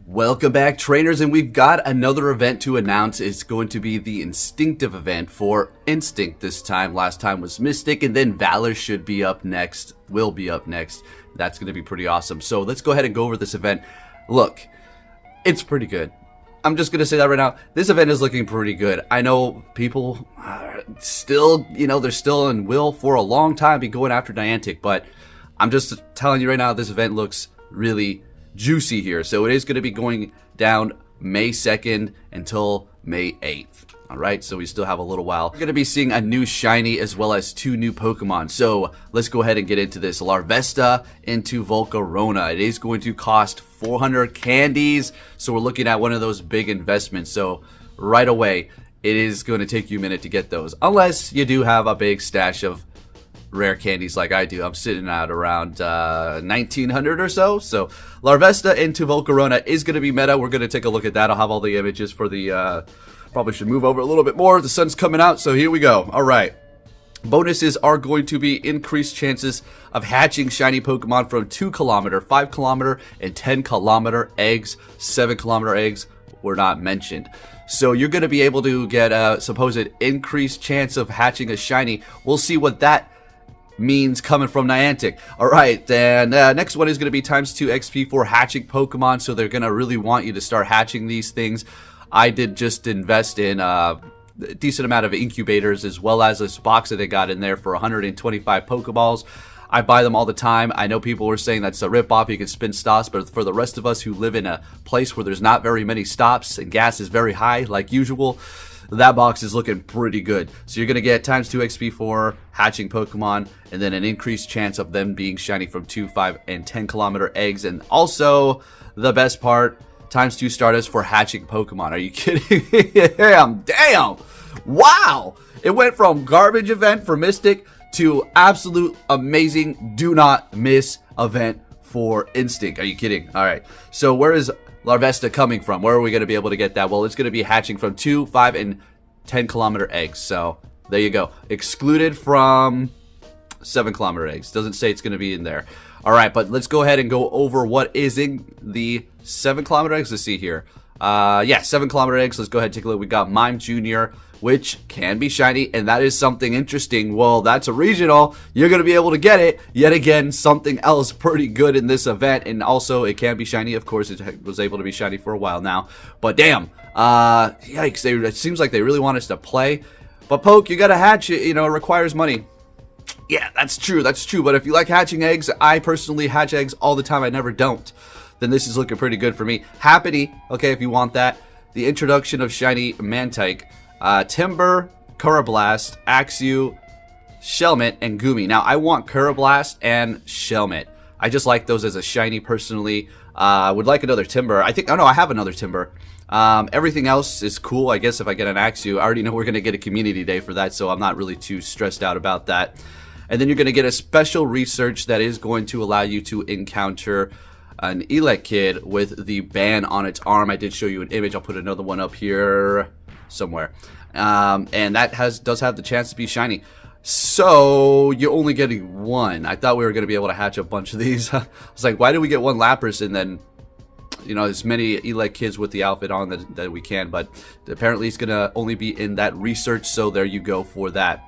Welcome back, trainers, and we've got another event to announce. It's going to be the Instinctive event for Instinct this time. Last time was Mystic, and then Valor should be up next, will be up next. That's going to be pretty awesome. So let's go ahead and go over this event. Look, it's pretty good. I'm just going to say that right now. This event is looking pretty good. I know people still, they're still and will for a long time be going after Niantic, but I'm just telling you right now, this event looks really juicy here. So it is going to be going down May 2nd until May 8th. Alright, so we still have a little while. We're going to be seeing a new shiny as well as 2 new Pokemon. So let's go ahead and get into this. Larvesta into Volcarona. It is going to cost 400 candies. So we're looking at one of those big investments. So right away, it is going to take you a minute to get those. Unless you do have a big stash of rare candies like I do. I'm sitting at around 1900 or so. So Larvesta into Volcarona is going to be meta. We're going to take a look at that. I'll have all the images for the probably should move over a little bit more. The sun's coming out, so here we go. All right. Bonuses are going to be increased chances of hatching shiny Pokemon from 2 kilometer, 5 kilometer, and 10 kilometer eggs. 7 kilometer eggs were not mentioned. So you're going to be able to get a supposed increased chance of hatching a shiny. We'll see what that means coming from Niantic. Alright, then next one is going to be times 2 XP for hatching Pokemon, so they're going to really want you to start hatching these things. I did just invest in a decent amount of incubators as well as this box that they got in there for 125 Pokeballs. I buy them all the time. I know people were saying that's a ripoff, you can spin stops, but for the rest of us who live in a place where there's not very many stops and gas is very high like usual, that box is looking pretty good. So you're going to get times 2 XP for hatching Pokemon, and then an increased chance of them being shiny from 2, 5, and 10 kilometer eggs. And also, the best part, times 2 Stardust for hatching Pokemon. Are you kidding me? Damn! Wow! It went from garbage event for Mystic to absolute amazing do not miss event for Instinct. Are you kidding? Alright, so where is Larvesta coming from? Where are we going to be able to get that? Well, it's going to be hatching from 2, 5, and 10 kilometer eggs. So there you go. Excluded from 7 kilometer eggs. Doesn't say it's going to be in there. All right, but let's go ahead and go over what is in the 7 kilometer eggs. Let's see here. Yeah, 7 kilometer eggs. Let's go ahead and take a look. We got Mime Jr., which can be shiny, and that is something interesting. Well, that's a regional. You're going to be able to get it. Yet again, something else pretty good in this event, and also it can be shiny. Of course, it was able to be shiny for a while now. But damn, yikes, it seems like they really want us to play. But Poke, you got to hatch it, it requires money. Yeah, that's true, but if you like hatching eggs, I personally hatch eggs all the time, I never don't. Then this is looking pretty good for me. Happiny, okay, if you want that. The introduction of shiny Mantike. Timber, Curablast, Axew, Shelmet, and Gumi. Now, I want Curablast and Shelmet. I just like those as a shiny personally. Would like another Timber. I think, oh no, I have another Timber. Everything else is cool, I guess, if I get an Axew. I already know we're going to get a community day for that, so I'm not really too stressed out about that. And then you're going to get a special research that is going to allow you to encounter an Elekid with the band on its arm. I did show you an image. I'll put another one up here somewhere. And that does have the chance to be shiny. So you're only getting one. I thought we were going to be able to hatch a bunch of these. I was like, why did we get one Lapras and then, as many Elekids with the outfit on that we can? But apparently it's going to only be in that research. So there you go for that.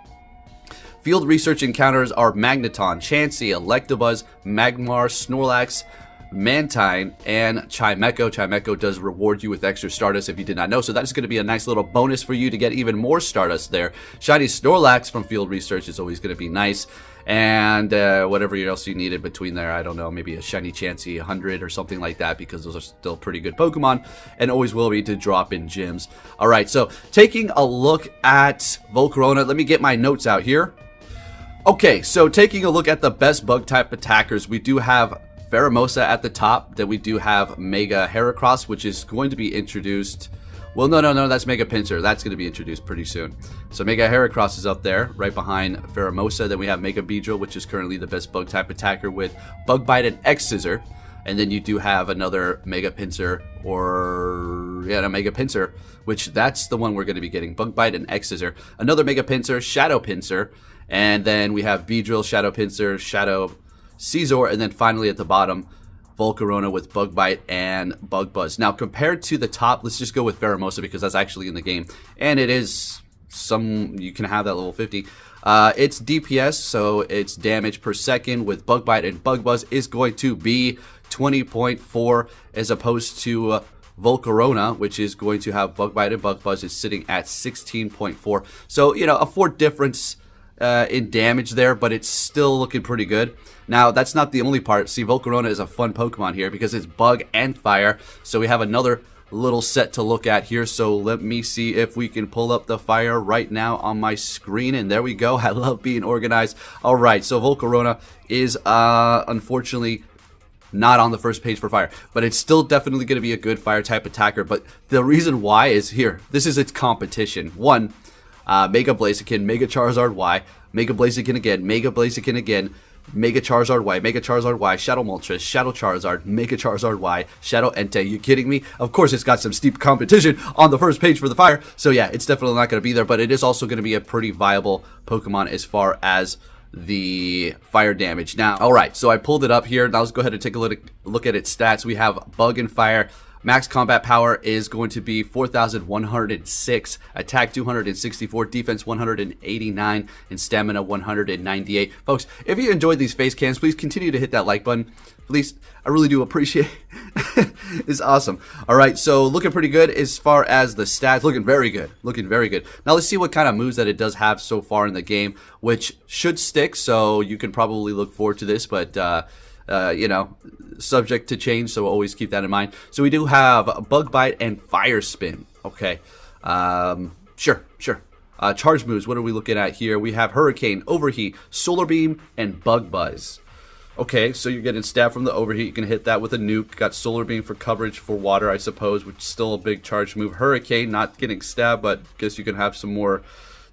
Field research encounters are Magneton, Chansey, Electabuzz, Magmar, Snorlax, Mantine, and Chimecho. Chimecho does reward you with extra Stardust if you did not know, so that's going to be a nice little bonus for you to get even more Stardust there. Shiny Snorlax from Field Research is always going to be nice, and whatever else you needed between there, I don't know, maybe a Shiny Chansey 100 or something like that, because those are still pretty good Pokemon, and always will be to drop in gyms. Alright, so taking a look at Volcarona, let me get my notes out here. Okay, so taking a look at the best bug-type attackers, we do have Pheromosa at the top. Then we do have Mega Heracross, which is going to be introduced. Well, no, that's Mega Pinsir. That's going to be introduced pretty soon. So Mega Heracross is up there, right behind Pheromosa. Then we have Mega Beedrill, which is currently the best bug-type attacker with Bug Bite and X-Scissor. And then you do have another Mega Pinsir, a Mega Pinsir, which that's the one we're going to be getting. Bug Bite and X-Scissor. Another Mega Pinsir, Shadow Pinsir. And then we have Beedrill, Shadow Pinsir, Shadow Scizor, and then finally at the bottom, Volcarona with Bug Bite and Bug Buzz. Now, compared to the top, let's just go with Pheromosa because that's actually in the game, and it is you can have that level 50. Its DPS, so its damage per second with Bug Bite and Bug Buzz is going to be 20.4 as opposed to Volcarona, which is going to have Bug Bite and Bug Buzz is sitting at 16.4. So, you know, a 4 difference in damage there, but it's still looking pretty good. Now, that's not the only part. See, Volcarona is a fun Pokemon here because it's Bug and Fire. So we have another little set to look at here. So let me see if we can pull up the Fire right now on my screen. And there we go. I love being organized. All right, so Volcarona is unfortunately not on the first page for Fire, but it's still definitely going to be a good Fire type attacker. But the reason why is here. This is its competition. One, Mega Blaziken, Mega Charizard Y, Mega Blaziken again, Mega Blaziken again, Mega Charizard Y, Mega Charizard Y, Shadow Moltres, Shadow Charizard, Mega Charizard Y, Shadow Entei. You kidding me? Of course it's got some steep competition on the first page for the Fire, so yeah, it's definitely not going to be there, but it is also going to be a pretty viable Pokemon as far as the Fire damage. Now, alright, so I pulled it up here. Now let's go ahead and take a look at its stats. We have Bug and Fire. Max combat power is going to be 4,106, attack 264, defense 189, and stamina 198. Folks, if you enjoyed these face cams, please continue to hit that like button. Please, I really do appreciate it. It's awesome. All right, so looking pretty good as far as the stats. Looking very good. Looking very good. Now let's see what kind of moves that it does have so far in the game, which should stick, so you can probably look forward to this, but you know, subject to change, so always keep that in mind. So we do have Bug Bite and Fire Spin. Okay, sure. Charge moves, what are we looking at here? We have Hurricane, Overheat, Solar Beam, and Bug Buzz. Okay, so you're getting stabbed from the Overheat. You can hit that with a nuke. Got Solar Beam for coverage for water, I suppose, which is still a big charge move. Hurricane, not getting stabbed, but I guess you can have some more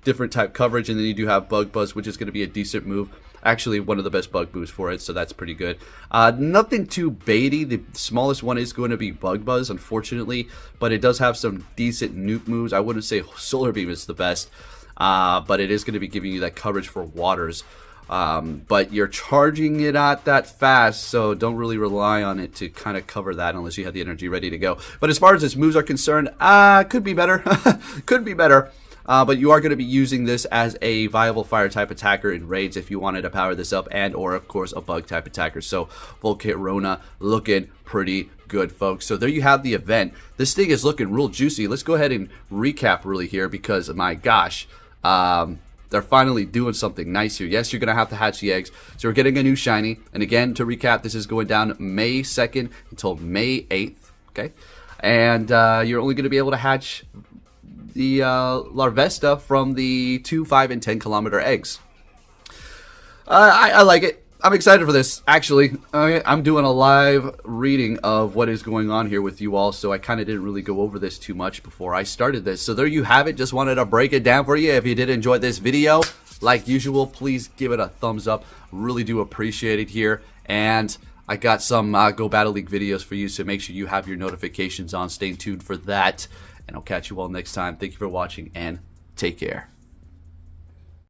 different type coverage. And then you do have Bug Buzz, which is going to be a decent move. Actually, one of the best bug moves for it, so that's pretty good. Nothing too baity. The smallest one is going to be Bug Buzz, unfortunately, but it does have some decent nuke moves. I wouldn't say Solar Beam is the best, but it is going to be giving you that coverage for waters. But you're charging it not that fast, so don't really rely on it to kind of cover that unless you have the energy ready to go. But as far as its moves are concerned, could be better. Could be better. But you are going to be using this as a viable Fire type attacker in raids if you wanted to power this up, and or of course a Bug type attacker. So Volcarona looking pretty good, folks. So there you have the event. This thing is looking real juicy. Let's go ahead and recap really here because my gosh, they're finally doing something nice here. Yes, you're going to have to hatch the eggs. So we're getting a new shiny. And again, to recap, this is going down May 2nd until May 8th. Okay, and you're only going to be able to hatch the Larvesta from the 2, 5, and 10 kilometer eggs. I like it. I'm excited for this, actually. I'm doing a live reading of what is going on here with you all, so I kind of didn't really go over this too much before I started this. So there you have it. Just wanted to break it down for you. If you did enjoy this video, like usual, please give it a thumbs up. Really do appreciate it here. And I got some Go Battle League videos for you, so make sure you have your notifications on. Stay tuned for that. And I'll catch you all next time. Thank you for watching, and take care.